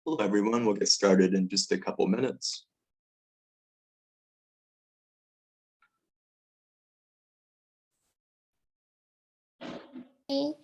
Hello, everyone. We'll get started in just a couple minutes. Okay.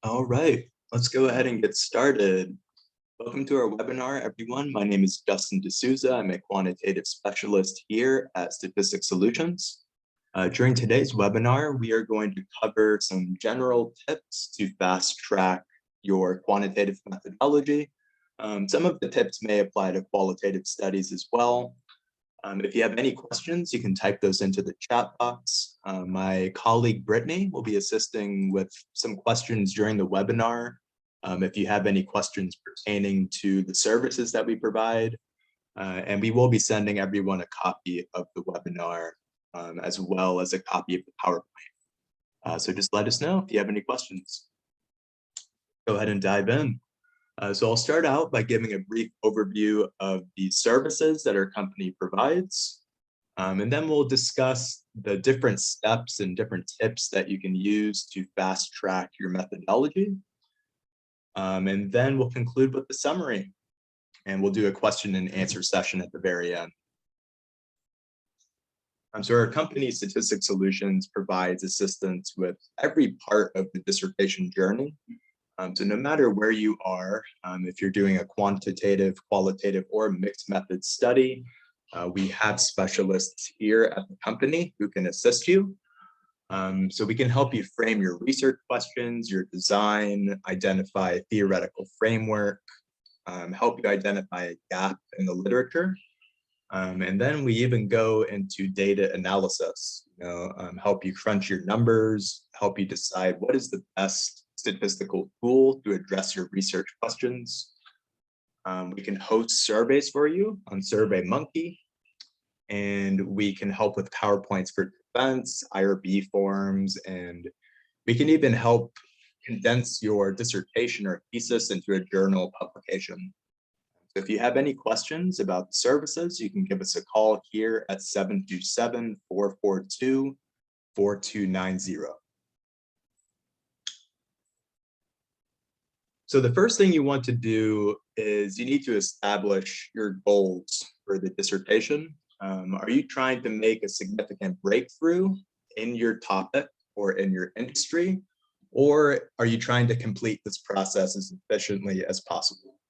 All right, let's go ahead and get started. Welcome to our webinar, everyone. My name is Justin D'Souza. I'm a quantitative specialist here at Statistics Solutions. During today's webinar, we are going to cover some general tips to fast track your quantitative methodology. Some of the tips may apply to qualitative studies as well. If you have any questions, you can type those into the chat box. My colleague Brittany will be assisting with some questions during the webinar. If you have any questions pertaining to the services that we provide, and we will be sending everyone a copy of the webinar as well as a copy of the PowerPoint. So just let us know if you have any questions. Go ahead and dive in. So I'll start out by giving a brief overview of the services that our company provides. And then we'll discuss the different steps and different tips that you can use to fast track your methodology. And then we'll conclude with the summary. And we'll do a question and answer session at the very end. So our company, Statistics Solutions, provides assistance with every part of the dissertation journey. So no matter where you are, if you're doing a quantitative, qualitative, or mixed method study, we have specialists here at the company who can assist you. So we can help you frame your research questions, your design, identify a theoretical framework, help you identify a gap in the literature. And then we even go into data analysis, help you crunch your numbers, help you decide what is the best statistical tool to address your research questions. We can host surveys for you on SurveyMonkey, and we can help with PowerPoints for defense, IRB forms, and we can even help condense your dissertation or thesis into a journal publication. So if you have any questions about the services, you can give us a call here at 727-442-4290. So the first thing you want to do is you need to establish your goals for the dissertation. Are you trying to make a significant breakthrough in your topic or in your industry? Or are you trying to complete this process as efficiently as possible?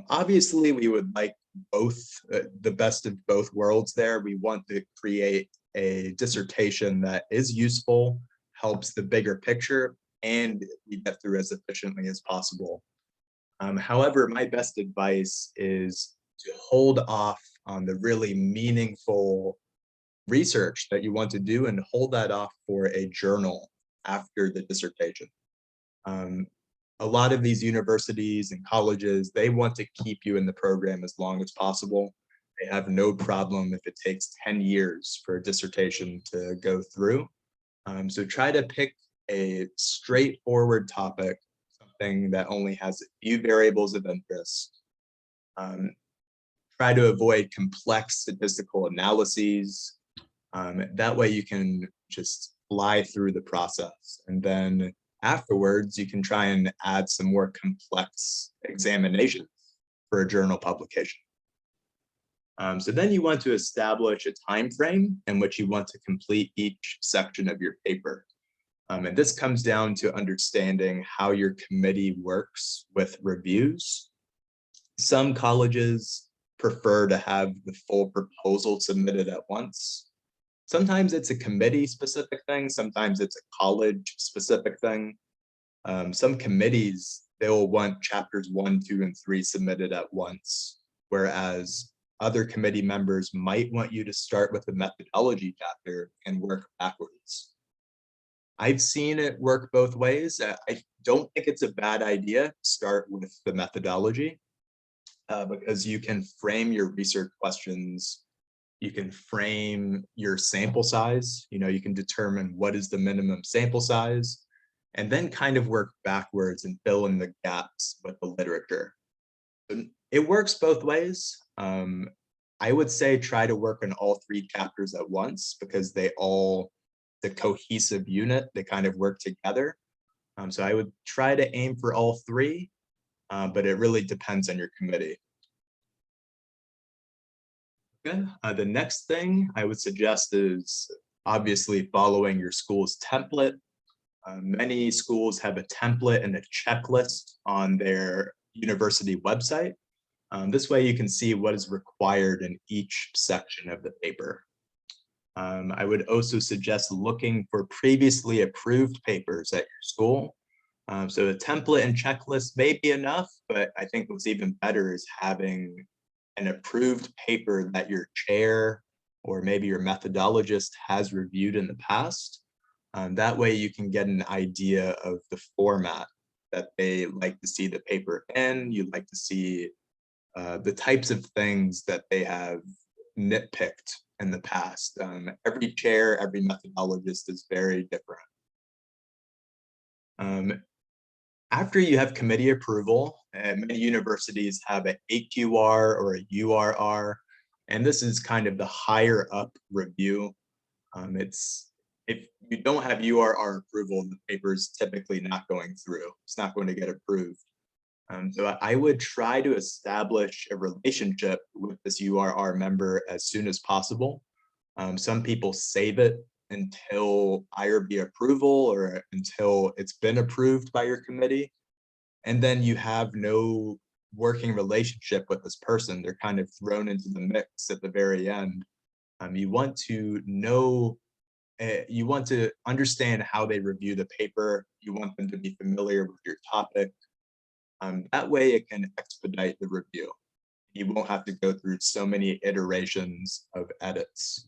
Obviously, we would like both, the best of both worlds there. We want to create a dissertation that is useful, helps the bigger picture, and we get through as efficiently as possible. However, my best advice is to hold off on the really meaningful research that you want to do and hold that off for a journal after the dissertation. A lot of these universities and colleges, they want to keep you in the program as long as possible. They have no problem if it takes 10 years for a dissertation to go through. So try to pick a straightforward topic, something that only has a few variables of interest. Try to avoid complex statistical analyses. That way you can just fly through the process. And then afterwards, you can try and add some more complex examinations for a journal publication. So then you want to establish a time frame in which you want to complete each section of your paper. And this comes down to understanding how your committee works with reviews. Some colleges prefer to have the full proposal submitted at once. Sometimes it's a committee specific thing, sometimes it's a college specific thing. Some committees, they will want chapters 1, 2, and 3 submitted at once, whereas other committee members might want you to start with the methodology chapter and work backwards. I've seen it work both ways. I don't think it's a bad idea to start with the methodology because you can frame your research questions. You can frame your sample size. You can determine what is the minimum sample size and then kind of work backwards and fill in the gaps with the literature. It works both ways. I would say try to work on all 3 chapters at once because the cohesive unit, they kind of work together. So I would try to aim for all 3, but it really depends on your committee. Okay. The next thing I would suggest is obviously following your school's template. Many schools have a template and a checklist on their university website. This way you can see what is required in each section of the paper. I would also suggest looking for previously approved papers at your school. So a template and checklist may be enough, but I think what's even better is having an approved paper that your chair or maybe your methodologist has reviewed in the past. That way you can get an idea of the format that they like to see the paper in. You'd like to see the types of things that they have nitpicked in the past. Every chair, every methodologist is very different. After you have committee approval, many universities have an AQR or a URR, and this is kind of the higher up review. If you don't have URR approval, the paper is typically not going through. It's not going to get approved. So I would try to establish a relationship with this URR member as soon as possible. Some people save it until IRB approval or until it's been approved by your committee. And then you have no working relationship with this person. They're kind of thrown into the mix at the very end. You want to know, you want to understand how they review the paper. You want them to be familiar with your topic. That way it can expedite the review. You won't have to go through so many iterations of edits.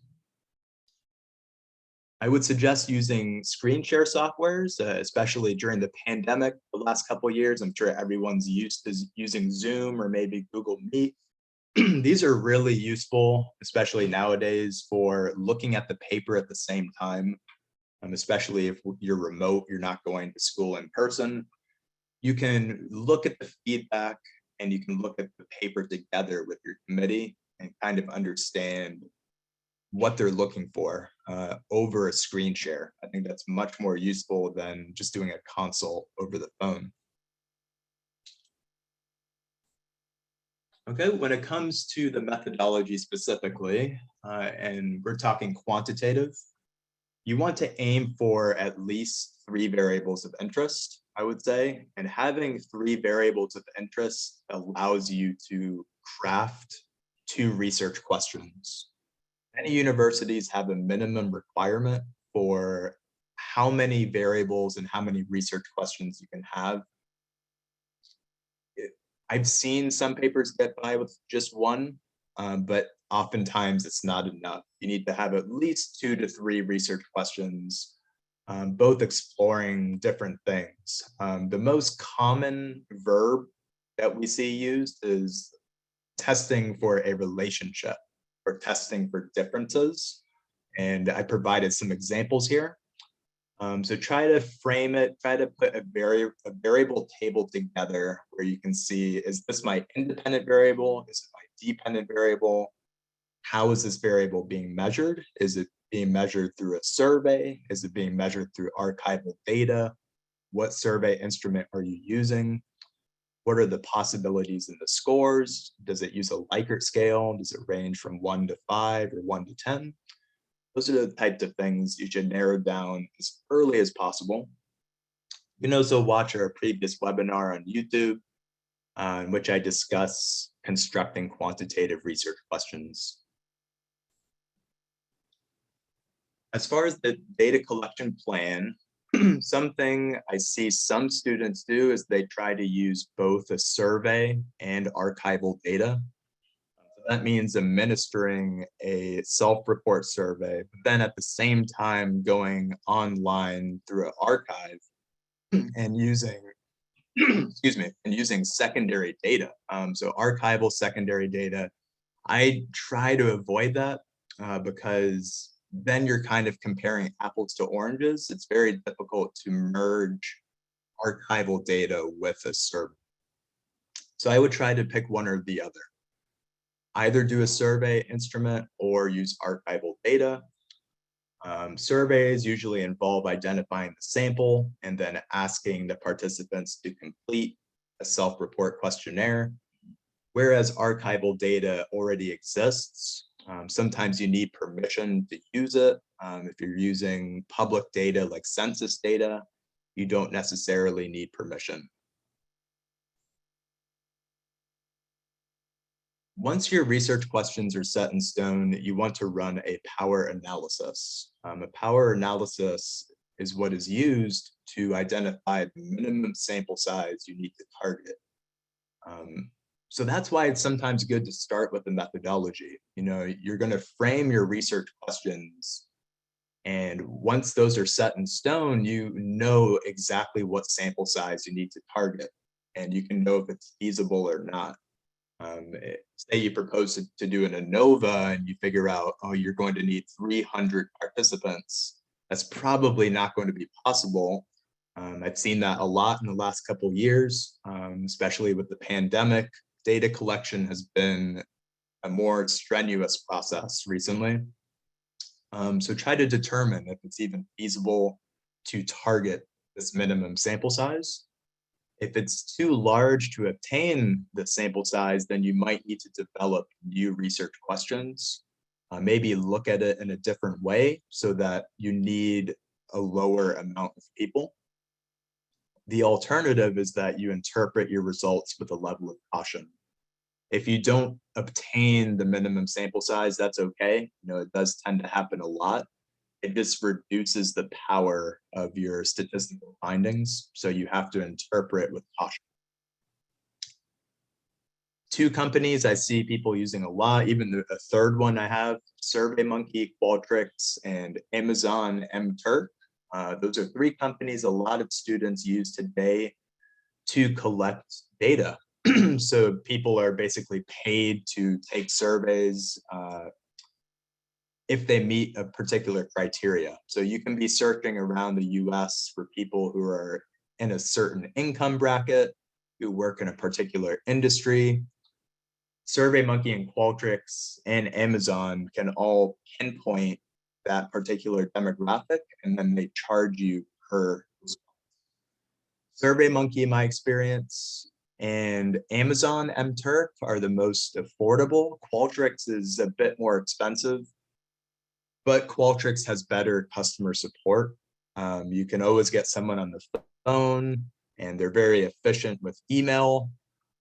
I would suggest using screen share softwares, especially during the pandemic. The last couple of years, I'm sure everyone's used to using Zoom or maybe Google Meet. These are really useful, especially nowadays, for looking at the paper at the same time, especially if you're remote, you're not going to school in person. You can look at the feedback and you can look at the paper together with your committee and kind of understand what they're looking for over a screen share. I think that's much more useful than just doing a consult over the phone. Okay, when it comes to the methodology specifically, and we're talking quantitative, you want to aim for at least 3 variables of interest, I would say, and having 3 variables of interest allows you to craft 2 research questions. Many universities have a minimum requirement for how many variables and how many research questions you can have. I've seen some papers get by with just 1, but oftentimes it's not enough. You need to have at least 2 to 3 research questions, both exploring different things. The most common verb that we see used is testing for a relationship or testing for differences. And I provided some examples here. So try to frame it, try to put a variable table together where you can see, is this my independent variable? Is it my dependent variable? How is this variable being measured? Is it being measured through a survey? Is it being measured through archival data? What survey instrument are you using? What are the possibilities in the scores? Does it use a Likert scale? Does it range from 1 to 5 or 1 to 10? Those are the types of things you should narrow down as early as possible. You can also watch our previous webinar on YouTube, in which I discuss constructing quantitative research questions. As far as the data collection plan, something I see some students do is they try to use both a survey and archival data. So that means administering a self-report survey, but then at the same time going online through an archive and using excuse me, and using secondary data. So archival secondary data, I try to avoid that because then you're kind of comparing apples to oranges. It's very difficult to merge archival data with a survey. So I would try to pick one or the other. Either do a survey instrument or use archival data. Surveys usually involve identifying the sample and then asking the participants to complete a self-report questionnaire, whereas archival data already exists. Sometimes you need permission to use it. If you're using public data like census data, you don't necessarily need permission. Once your research questions are set in stone, you want to run a power analysis. A power analysis is what is used to identify the minimum sample size you need to target. So that's why it's sometimes good to start with the methodology. You know, you're going to frame your research questions, and once those are set in stone, you know exactly what sample size you need to target, and you can know if it's feasible or not. Say you propose to do an ANOVA and you figure out, oh, you're going to need 300 participants. That's probably not going to be possible. I've seen that a lot in the last couple of years, especially with the pandemic. Data collection has been a more strenuous process recently. So try to determine if it's even feasible to target this minimum sample size. If it's too large to obtain the sample size, then you might need to develop new research questions. Maybe look at it in a different way so that you need a lower amount of people. The alternative is that you interpret your results with a level of caution. If you don't obtain the minimum sample size, that's okay. You know, it does tend to happen a lot. It just reduces the power of your statistical findings. So you have to interpret with caution. Two companies I see people using a lot, even a third one I have, SurveyMonkey, Qualtrics, and Amazon mTurk. Those are three companies a lot of students use today to collect data. So people are basically paid to take surveys if they meet a particular criteria. So you can be searching around the US for people who are in a certain income bracket, who work in a particular industry. SurveyMonkey and Qualtrics and Amazon can all pinpoint that particular demographic, and then they charge you per response. SurveyMonkey, in my experience, and Amazon mTurk are the most affordable. Qualtrics is a bit more expensive, but Qualtrics has better customer support. You can always get someone on the phone, and they're very efficient with email.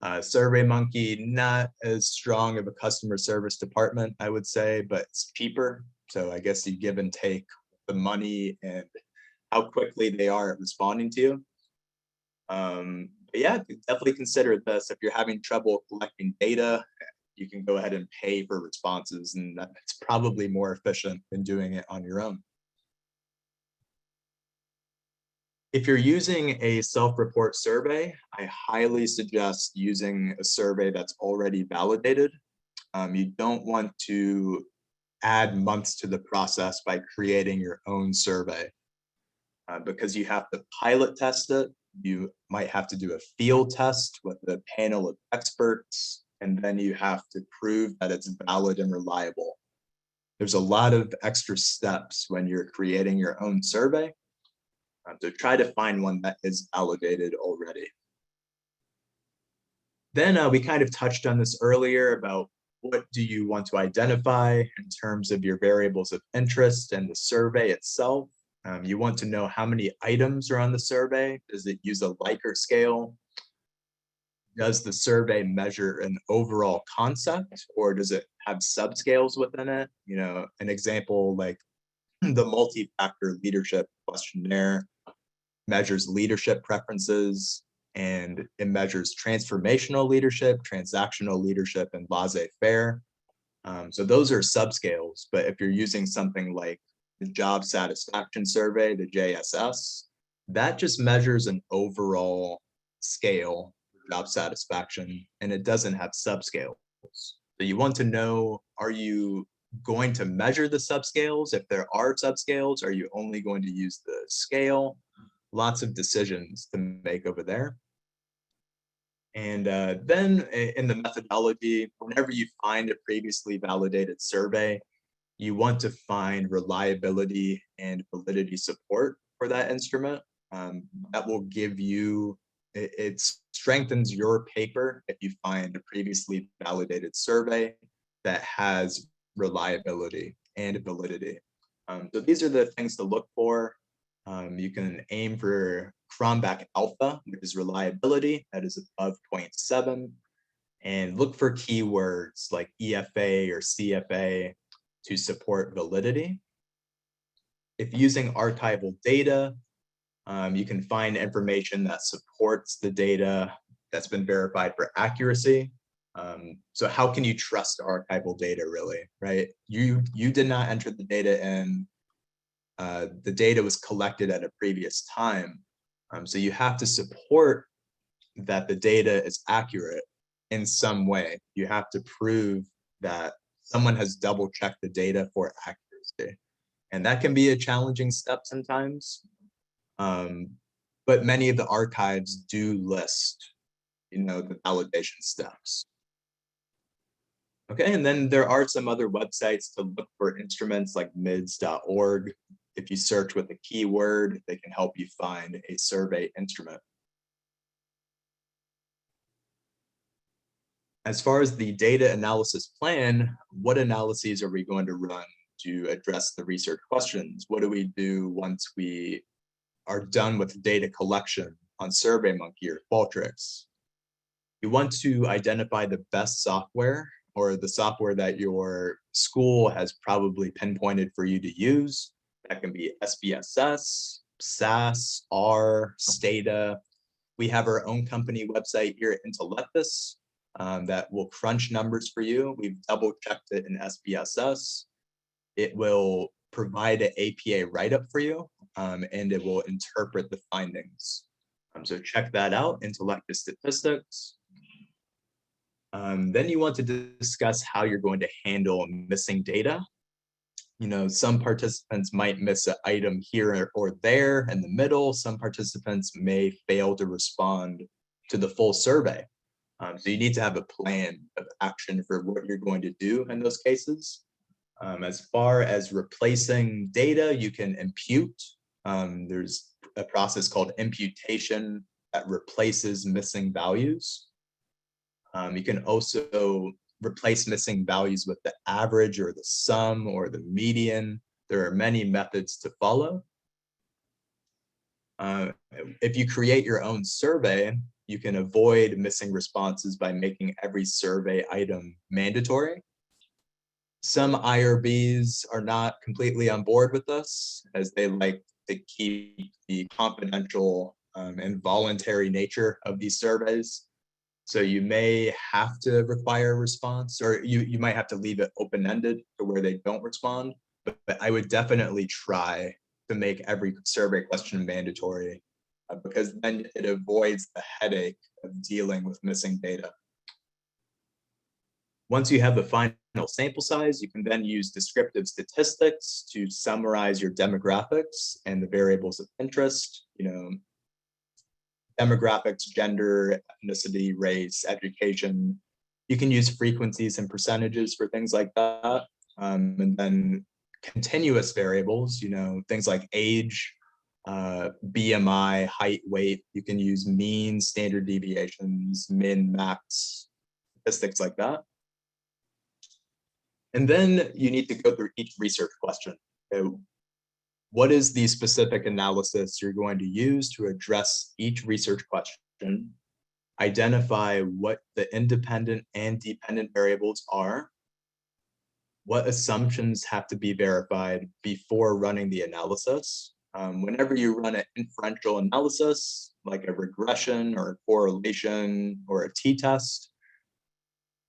SurveyMonkey, not as strong of a customer service department, I would say, but it's cheaper. So I guess you give and take the money and how quickly they are at responding to you. But yeah, definitely consider this. If you're having trouble collecting data, you can go ahead and pay for responses, and that's probably more efficient than doing it on your own. If you're using a self-report survey, I highly suggest using a survey that's already validated. You don't want to add months to the process by creating your own survey because you have to pilot test it. You might have to do a field test with a panel of experts, and then you have to prove that it's valid and reliable. There's a lot of extra steps when you're creating your own survey. So try to find one that is validated already. Then we kind of touched on this earlier about what do you want to identify in terms of your variables of interest and the survey itself. You want to know how many items are on the survey. Does it use a Likert scale? Does the survey measure an overall concept, or does it have subscales within it? An example like the multi-factor leadership questionnaire measures leadership preferences, and it measures transformational leadership, transactional leadership, and laissez-faire. So those are subscales, but if you're using something like the job satisfaction survey, the JSS, that just measures an overall scale for job satisfaction, and it doesn't have subscales. So you want to know, are you going to measure the subscales? If there are subscales, are you only going to use the scale? Lots of decisions to make over there. And then in the methodology, whenever you find a previously validated survey, you want to find reliability and validity support for that instrument. That will give you, it strengthens your paper if you find a previously validated survey that has reliability and validity. So these are the things to look for. You can aim for Cronbach alpha, which is reliability, that is above 0.7, and look for keywords like EFA or CFA to support validity. If using archival data, you can find information that supports the data that's been verified for accuracy. So how can you trust archival data, really, right? You did not enter the data in. The data was collected at a previous time. So you have to support that the data is accurate in some way. You have to prove that someone has double checked the data for accuracy. And that can be a challenging step sometimes. But many of the archives do list, the validation steps. Okay, and then there are some other websites to look for instruments like mids.org. If you search with a keyword, they can help you find a survey instrument. As far as the data analysis plan, what analyses are we going to run to address the research questions? What do we do once we are done with data collection on SurveyMonkey or Qualtrics? You want to identify the best software, or the software that your school has probably pinpointed for you to use. That can be SPSS, SAS, R, Stata. We have our own company website here at Intellectus that will crunch numbers for you. We've double checked it in SPSS. It will provide an APA write-up for you, and it will interpret the findings. So check that out, Intellectus Statistics. Then you want to discuss how you're going to handle missing data. Some participants might miss an item here or there in the middle. Some participants may fail to respond to the full survey. So you need to have a plan of action for what you're going to do in those cases. As far as replacing data, you can impute. There's a process called imputation that replaces missing values. You can also replace missing values with the average or the sum or the median. There are many methods to follow. If you create your own survey, you can avoid missing responses by making every survey item mandatory. Some IRBs are not completely on board with this, as they like to keep the confidential and voluntary nature of these surveys. So you may have to require a response, or you might have to leave it open-ended to where they don't respond. But I would definitely try to make every survey question mandatory, because then it avoids the headache of dealing with missing data. Once you have the final sample size, you can then use descriptive statistics to summarize your demographics and the variables of interest. Demographics, gender, ethnicity, race, education. You can use frequencies and percentages for things like that. And then continuous variables, things like age, BMI, height, weight. You can use mean, standard deviations, min, max, statistics like that. And then you need to go through each research question. Okay, what is the specific analysis you're going to use to address each research question? Identify what the independent and dependent variables are. What assumptions have to be verified before running the analysis? Whenever you run an inferential analysis, like a regression or a correlation or a t-test,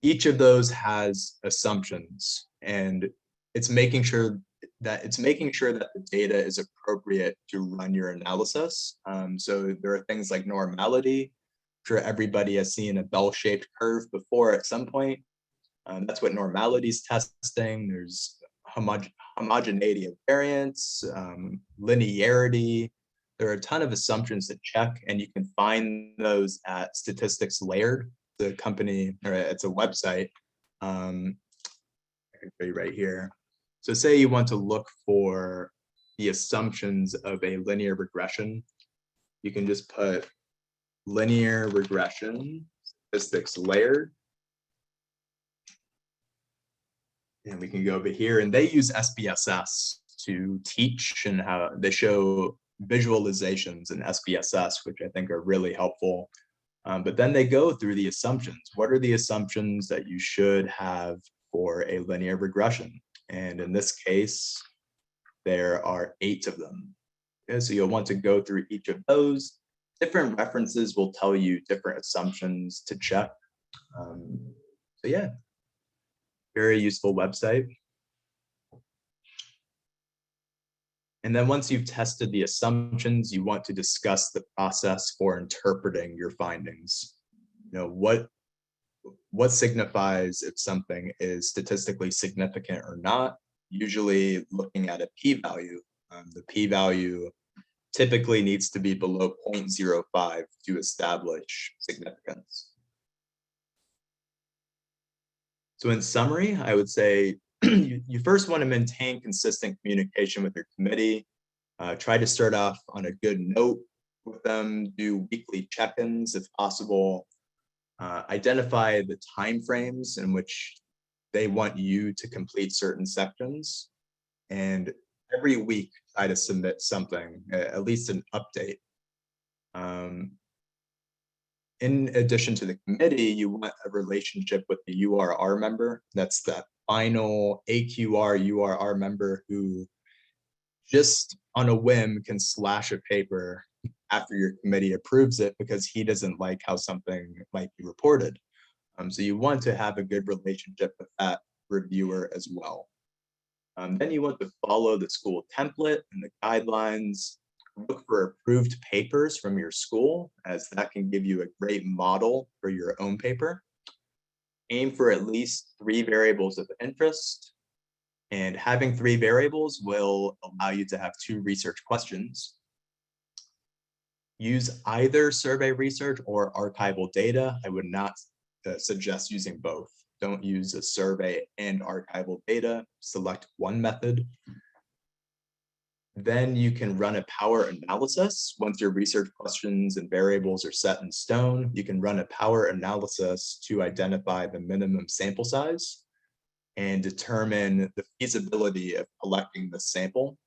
each of those has assumptions, and it's making sure that the data is appropriate to run your analysis. So there are things like normality. I'm sure everybody has seen a bell-shaped curve before at some point. That's what normality is testing. There's homogeneity of variance, linearity. There are a ton of assumptions to check, and you can find those at Statistics Layered, the company, or it's a website. I can show you right here. So say you want to look for the assumptions of a linear regression. You can just put linear regression, statistics layered. And we can go over here, and they use SPSS to teach, and how they show visualizations in SPSS, which I think are really helpful. But then they go through the assumptions. What are the assumptions that you should have for a linear regression? And in this case, there are 8 of them. Okay, so you'll want to go through each of those. Different references will tell you different assumptions to check. So yeah, very useful website. And then once you've tested the assumptions, you want to discuss the process for interpreting your findings. You know, what signifies if something is statistically significant or not? Usually looking at a p-value. The p-value typically needs to be below 0.05 to establish significance. So in summary, I would say you first want to maintain consistent communication with your committee. Try to start off on a good note with them, do weekly check-ins if possible. Identify the timeframes in which they want you to complete certain sections, and every week try to submit something, at least an update. In addition to the committee, you want a relationship with the URR member. That's that final AQR URR member who just on a whim can slash a paper after your committee approves it because he doesn't like how something might be reported. So you want to have a good relationship with that reviewer as well. Then you want to follow the school template and the guidelines. Look for approved papers from your school, as that can give you a great model for your own paper. Aim for at least 3 variables of interest. And having 3 variables will allow you to have 2 research questions. Use either survey research or archival data. I would not suggest using both. Don't use a survey and archival data. Select one method. Then you can run a power analysis. Once your research questions and variables are set in stone, you can run a power analysis to identify the minimum sample size and determine the feasibility of collecting the sample.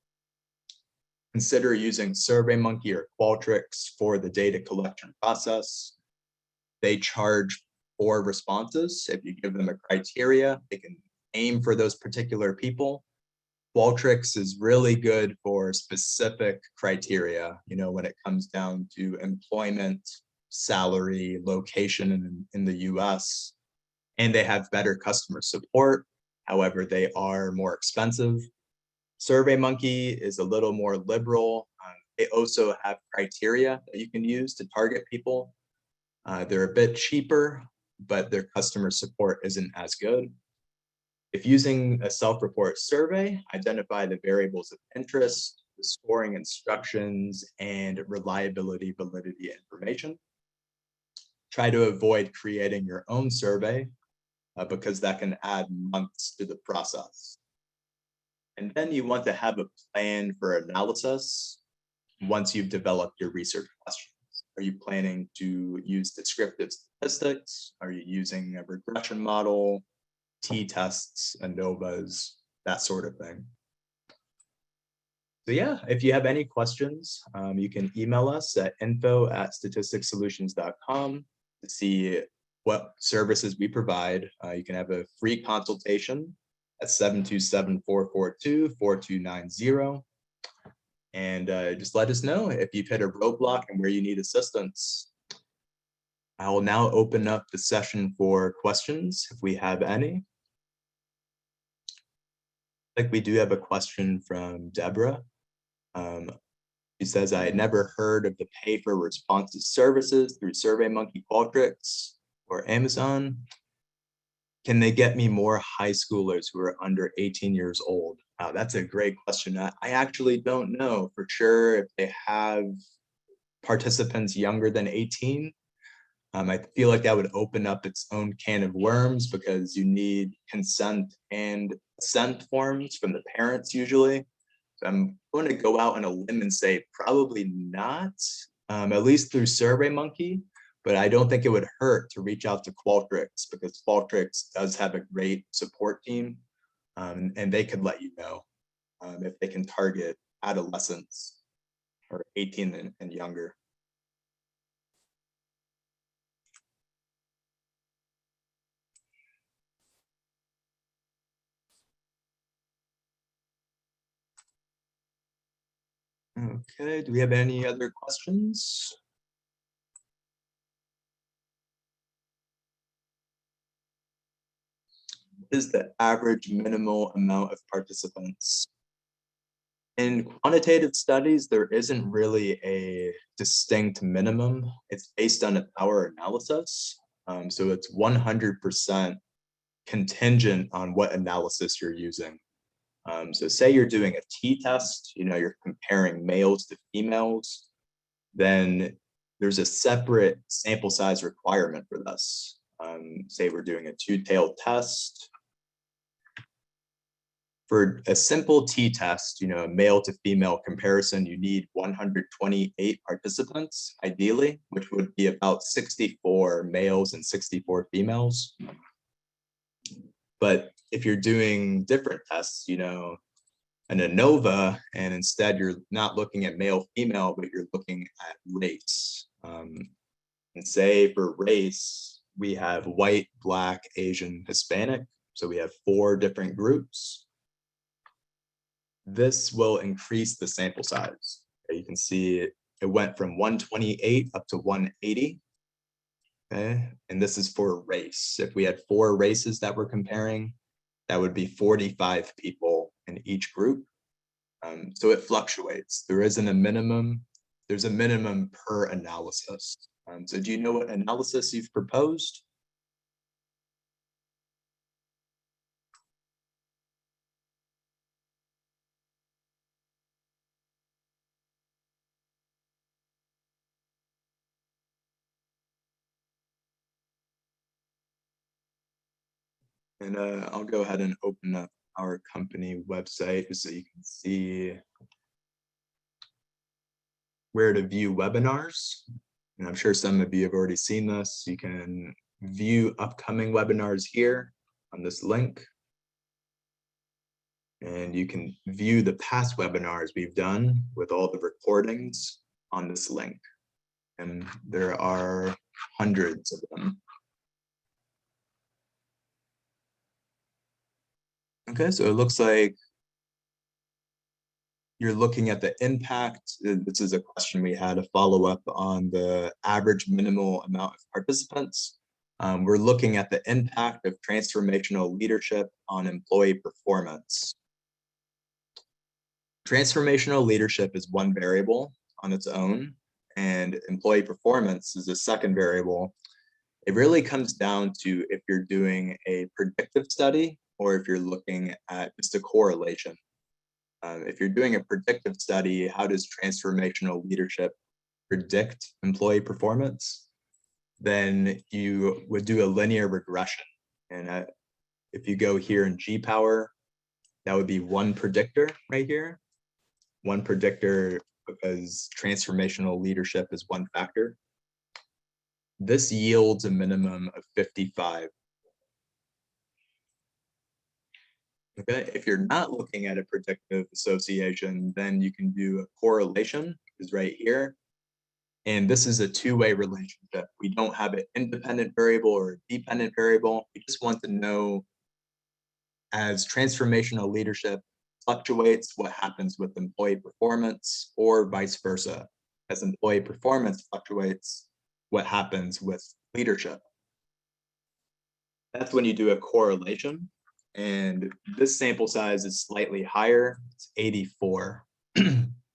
Consider using SurveyMonkey or Qualtrics for the data collection process. They charge for responses. If you give them a criteria, they can aim for those particular people. Qualtrics is really good for specific criteria, you know, when it comes down to employment, salary, location in the US, and they have better customer support. However, they are more expensive. SurveyMonkey is a little more liberal. They also have criteria that you can use to target people. They're a bit cheaper, but their customer support isn't as good. If using a self-report survey, identify the variables of interest, the scoring instructions, and reliability validity information. Try to avoid creating your own survey because that can add months to the process. And then you want to have a plan for analysis once you've developed your research questions. Are you planning to use descriptive statistics? Are you using a regression model? t-tests, ANOVAs, that sort of thing. So yeah, if you have any questions, you can email us at info@statisticsolutions.com to see what services we provide. You can have a free consultation at 727-442-4290. And just let us know if you've hit a roadblock and where you need assistance. I will now open up the session for questions if we have any. I think we do have a question from Deborah. She says, I had never heard of the pay for responses services through SurveyMonkey, Qualtrics, or Amazon. Can they get me more high schoolers who are under 18 years old? That's a great question. I actually don't know for sure if they have participants younger than 18. I feel like that would open up its own can of worms because you need consent and assent forms from the parents usually. So I'm going to go out on a limb and say probably not, at least through SurveyMonkey, but I don't think it would hurt to reach out to Qualtrics because Qualtrics does have a great support team, and they could let you know if they can target adolescents or 18 and younger. Okay, do we have any other questions? What is the average minimal amount of participants? In quantitative studies, there isn't really a distinct minimum. It's based on a power analysis. So it's 100% contingent on what analysis you're using. So say you're doing a t-test, you're comparing males to females, then there's a separate sample size requirement for this. Say we're doing a two-tailed test. For a simple t-test, a male to female comparison, you need 128 participants, ideally, which would be about 64 males and 64 females. But if you're doing different tests, an ANOVA, and instead you're not looking at male, female, but you're looking at race. And say for race, we have white, Black, Asian, Hispanic. So we have 4 different groups. This will increase the sample size. You can see it went from 128 up to 180. Okay, and this is for race. If we had 4 races that we're comparing, that would be 45 people in each group. So it fluctuates. There isn't a minimum. There's a minimum per analysis. So do you know what analysis you've proposed? And I'll go ahead and open up our company website so you can see where to view webinars. And I'm sure some of you have already seen this. You can view upcoming webinars here on this link. And you can view the past webinars we've done with all the recordings on this link. And there are hundreds of them. Okay, so it looks like you're looking at the impact. This is a question we had, a follow-up on the average minimal amount of participants. We're looking at the impact of transformational leadership on employee performance. Transformational leadership is one variable on its own, and employee performance is a second variable. It really comes down to if you're doing a predictive study or if you're looking at just a correlation. If you're doing a predictive study, how does transformational leadership predict employee performance? Then you would do a linear regression. And if you go here in GPower, that would be one predictor right here. One predictor because transformational leadership is one factor. This yields a minimum of 55. Okay, if you're not looking at a predictive association, then you can do a correlation, which is right here. And this is a two-way relationship. We don't have an independent variable or a dependent variable. We just want to know, as transformational leadership fluctuates, what happens with employee performance, or vice versa. As employee performance fluctuates, what happens with leadership. That's when you do a correlation. And this sample size is slightly higher. It's 84.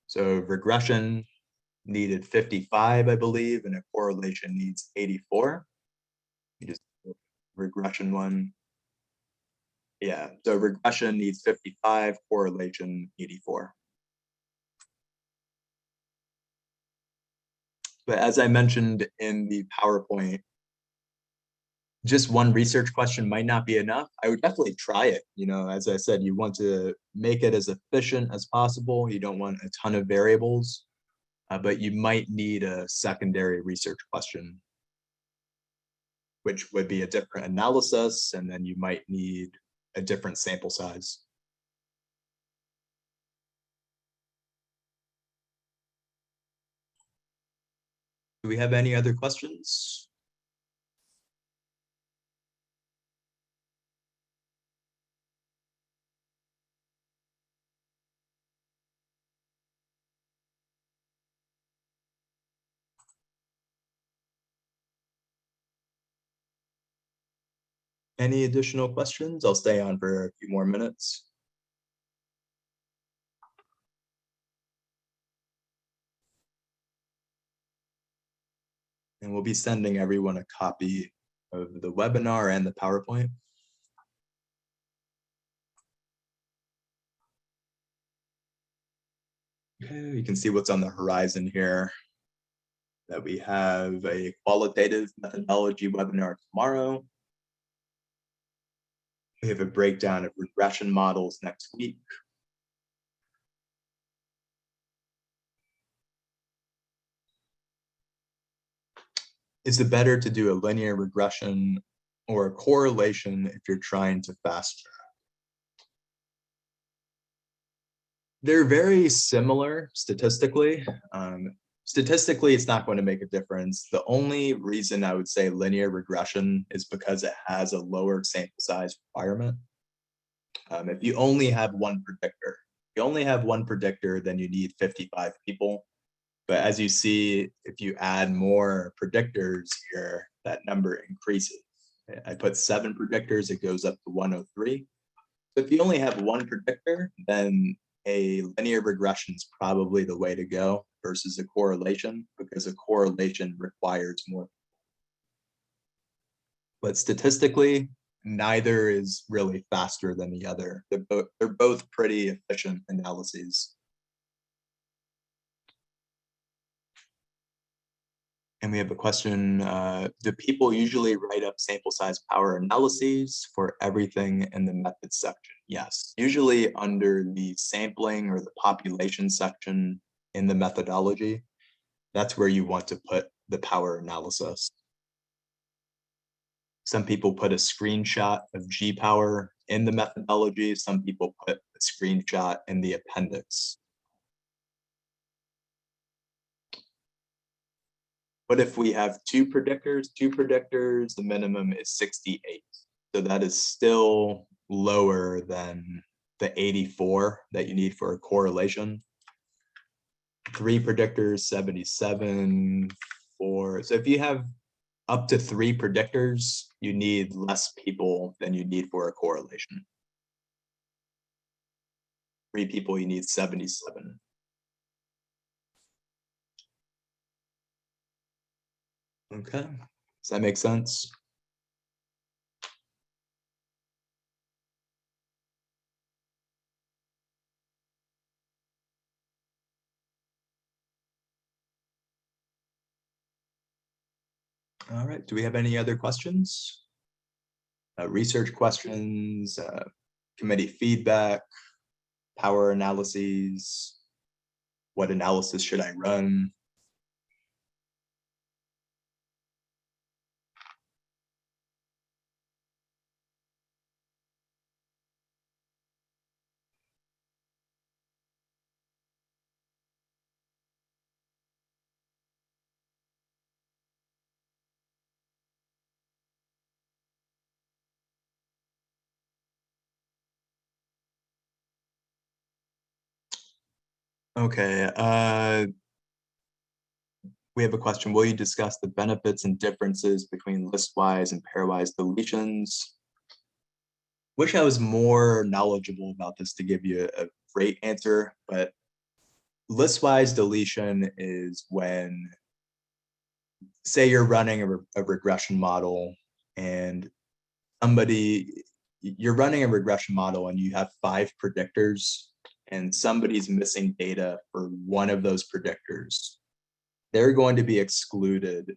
So regression needed 55, I believe, and a correlation needs 84. You just regression one. Yeah, so regression needs 55, correlation 84. But as I mentioned in the PowerPoint, just one research question might not be enough. I would definitely try it. As I said, you want to make it as efficient as possible. You don't want a ton of variables, but you might need a secondary research question, which would be a different analysis, and then you might need a different sample size. Do we have any other questions? Any additional questions? I'll stay on for a few more minutes. And we'll be sending everyone a copy of the webinar and the PowerPoint. Okay, you can see what's on the horizon here. That we have a qualitative methodology webinar tomorrow. We have a breakdown of regression models next week. Is it better to do a linear regression or a correlation if you're trying to fast track? They're very similar statistically. Statistically, it's not going to make a difference. The only reason I would say linear regression is because it has a lower sample size requirement. If you only have one predictor, then you need 55 people. But as you see, if you add more predictors here, that number increases. I put 7 predictors, it goes up to 103. So if you only have one predictor, then a linear regression is probably the way to go versus a correlation, because a correlation requires more. But statistically, neither is really faster than the other. They're both pretty efficient analyses. And we have a question, do people usually write up sample size power analyses for everything in the method section? Yes, usually under the sampling or the population section in the methodology, that's where you want to put the power analysis. Some people put a screenshot of GPower in the methodology. Some people put a screenshot in the appendix. What if we have two predictors? The minimum is 68. So that is still lower than the 84 that you need for a correlation. 3 predictors, 77, 4. So if you have up to 3 predictors, you need less people than you need for a correlation. 3 people, you need 77. Okay, does that make sense? All right, do we have any other questions? Research questions, committee feedback, power analyses, what analysis should I run? Okay, we have a question. Will you discuss the benefits and differences between listwise and pairwise deletions? Wish I was more knowledgeable about this to give you a great answer, but listwise deletion is when, say you're running a regression model and you're running a regression model and you have 5 predictors and somebody's missing data for one of those predictors. They're going to be excluded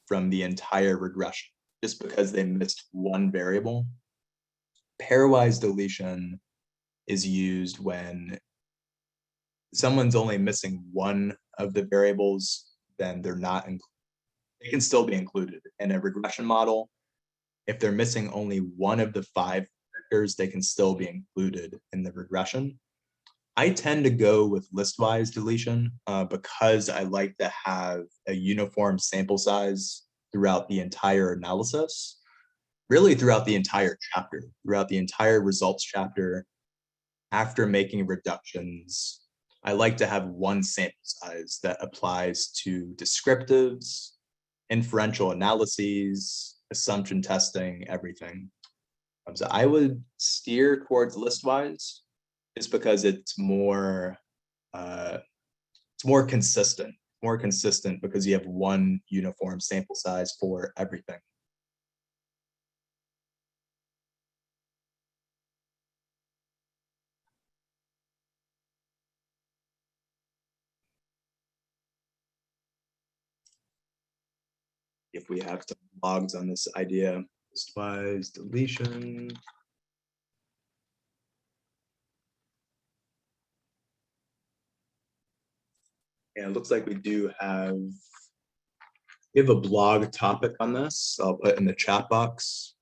from the entire regression just because they missed one variable. Pairwise deletion is used when someone's only missing one of the variables, then they can still be included in a regression model. If they're missing only one of the 5 predictors, they can still be included in the regression. I tend to go with listwise deletion because I like to have a uniform sample size throughout the entire analysis, really throughout the entire chapter, throughout the entire results chapter. After making reductions, I like to have one sample size that applies to descriptives, inferential analyses, assumption testing, everything. So I would steer towards listwise just because it's more consistent, because you have one uniform sample size for everything. If we have some logs on this idea, listwise deletion. Yeah, it looks like we have a blog topic on this. I'll put in the chat box.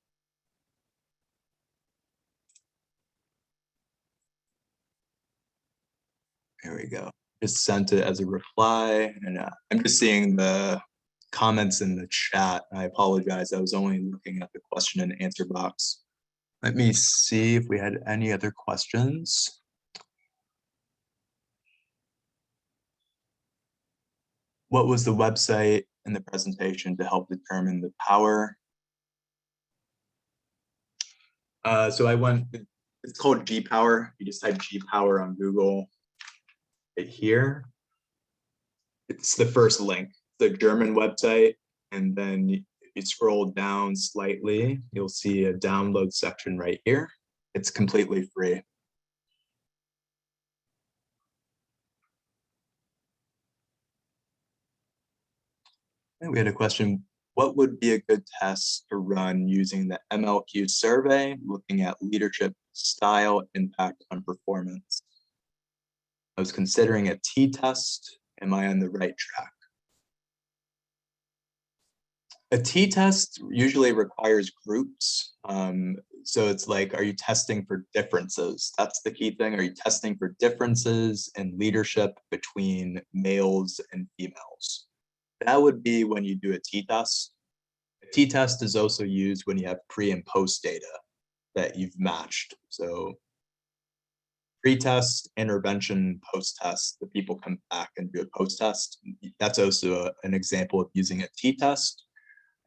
There we go. Just sent it as a reply, and I'm just seeing the comments in the chat. I apologize. I was only looking at the question and answer box. Let me see if we had any other questions. What was the website in the presentation to help determine the power? So it's called GPower. You just type GPower on Google. Here, it's the first link, the German website, and then if you scroll down slightly, you'll see a download section right here. It's completely free. And we had a question, what would be a good test to run using the MLQ survey, looking at leadership style impact on performance? I was considering a t-test. Am I on the right track? A t-test usually requires groups. So it's like, are you testing for differences? That's the key thing. Are you testing for differences in leadership between males and females? That would be when you do a t-test. A t-test is also used when you have pre and post data that you've matched. So pre-test, intervention, post-test, the people come back and do a post-test. That's also an example of using a t-test.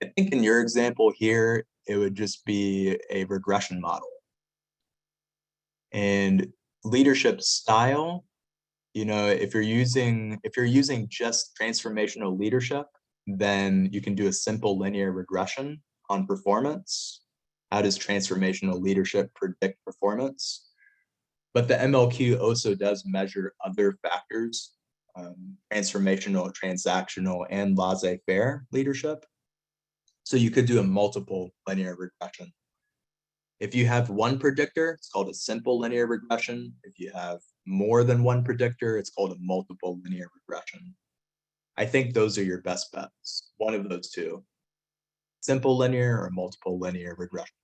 I think in your example here, it would just be a regression model. And leadership style, if you're using just transformational leadership, then you can do a simple linear regression on performance. How does transformational leadership predict performance? But the MLQ also does measure other factors, transformational, transactional, and laissez-faire leadership. So you could do a multiple linear regression. If you have one predictor, it's called a simple linear regression. If you have more than one predictor, it's called a multiple linear regression. I think those are your best bets, one of those two, simple linear or multiple linear regression.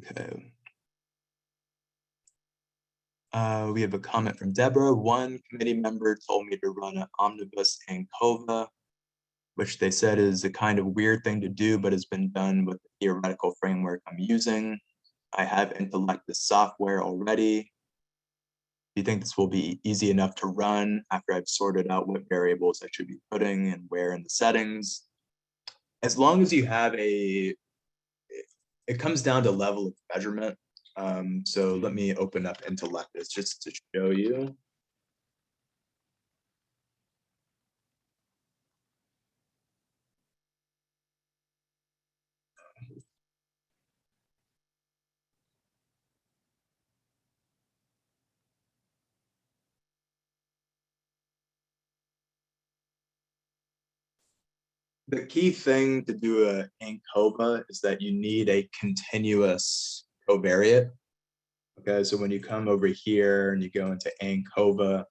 Okay. We have a comment from Deborah. One committee member told me to run an omnibus and COVA. which they said is a kind of weird thing to do, but has been done with the theoretical framework I'm using. I have Intellectus software already. Do you think this will be easy enough to run after I've sorted out what variables I should be putting and where in the settings? As long as you have it comes down to level of measurement. So let me open up Intellectus just to show you. The key thing to do a ANCOVA is that you need a continuous covariate. Okay, so when you come over here and you go into ANCOVA,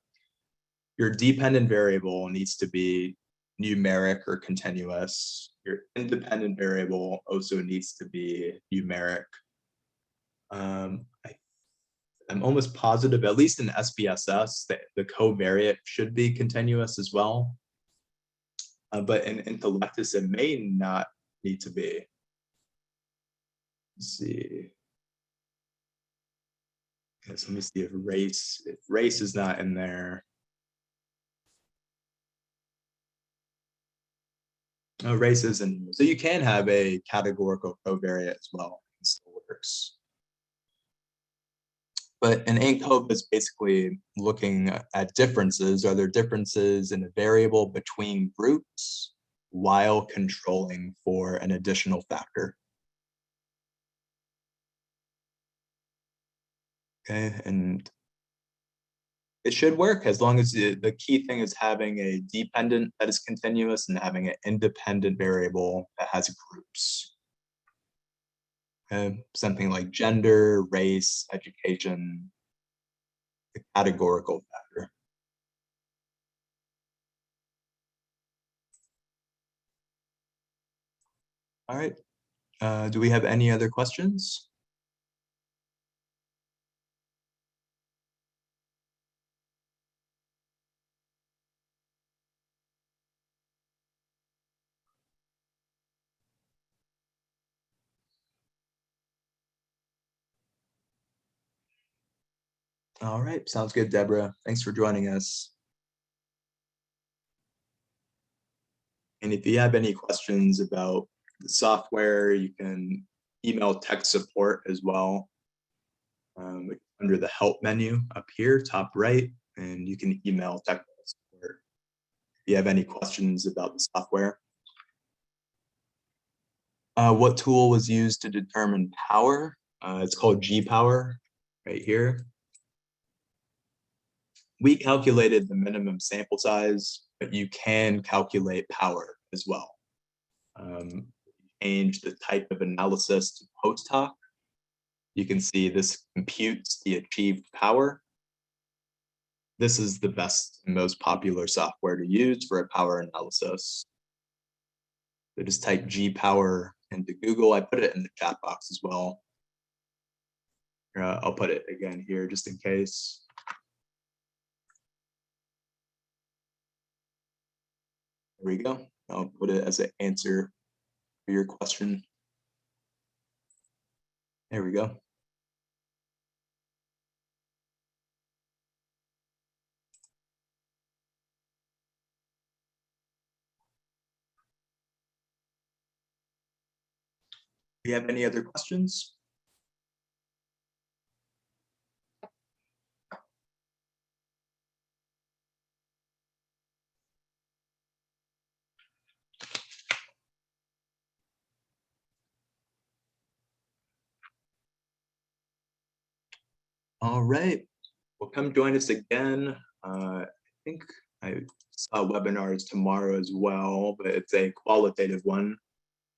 your dependent variable needs to be numeric or continuous. Your independent variable also needs to be numeric. I'm almost positive, at least in SPSS, that the covariate should be continuous as well. But in Intellectus, it may not need to be. Let's see. Yes, let me see if race is not in there. No, race isn't. So you can have a categorical covariate as well. It still works. But an ANCOVA is basically looking at differences. Are there differences in a variable between groups while controlling for an additional factor? Okay, and it should work as long as the key thing is having a dependent that is continuous and having an independent variable that has groups. Okay, something like gender, race, education, the categorical factor. All right. Do we have any other questions? All right, sounds good, Deborah. Thanks for joining us. And if you have any questions about the software, you can email tech support as well. Under the help menu up here, top right, and you can email technical support if you have any questions about the software. What tool was used to determine power? It's called GPower right here. We calculated the minimum sample size, but you can calculate power as well. Change the type of analysis to post hoc. You can see this computes the achieved power. This is the best and most popular software to use for a power analysis. So just type GPower into Google. I put it in the chat box as well. I'll put it again here just in case. There we go. I'll put it as an answer for your question. There we go. Do you have any other questions? All right. Well, come join us again. I think I saw webinars tomorrow as well, but it's a qualitative one.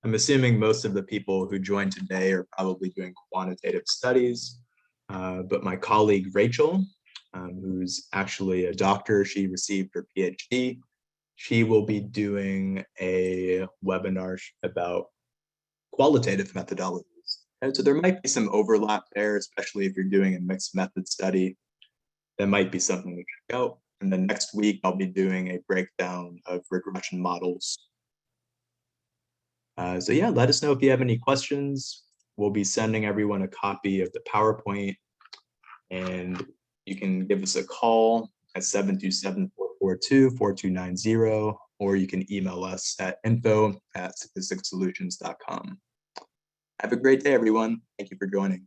I'm assuming most of the people who joined today are probably doing quantitative studies, but my colleague Rachel, who's actually a doctor, she received her PhD. She will be doing a webinar about qualitative methodologies. And so there might be some overlap there, especially if you're doing a mixed method study. That might be something to check out. And then next week, I'll be doing a breakdown of regression models. So yeah, let us know if you have any questions. We'll be sending everyone a copy of the PowerPoint, and you can give us a call at 727-442-4290, or you can email us at info@statisticsolutions.com. Have a great day, everyone. Thank you for joining.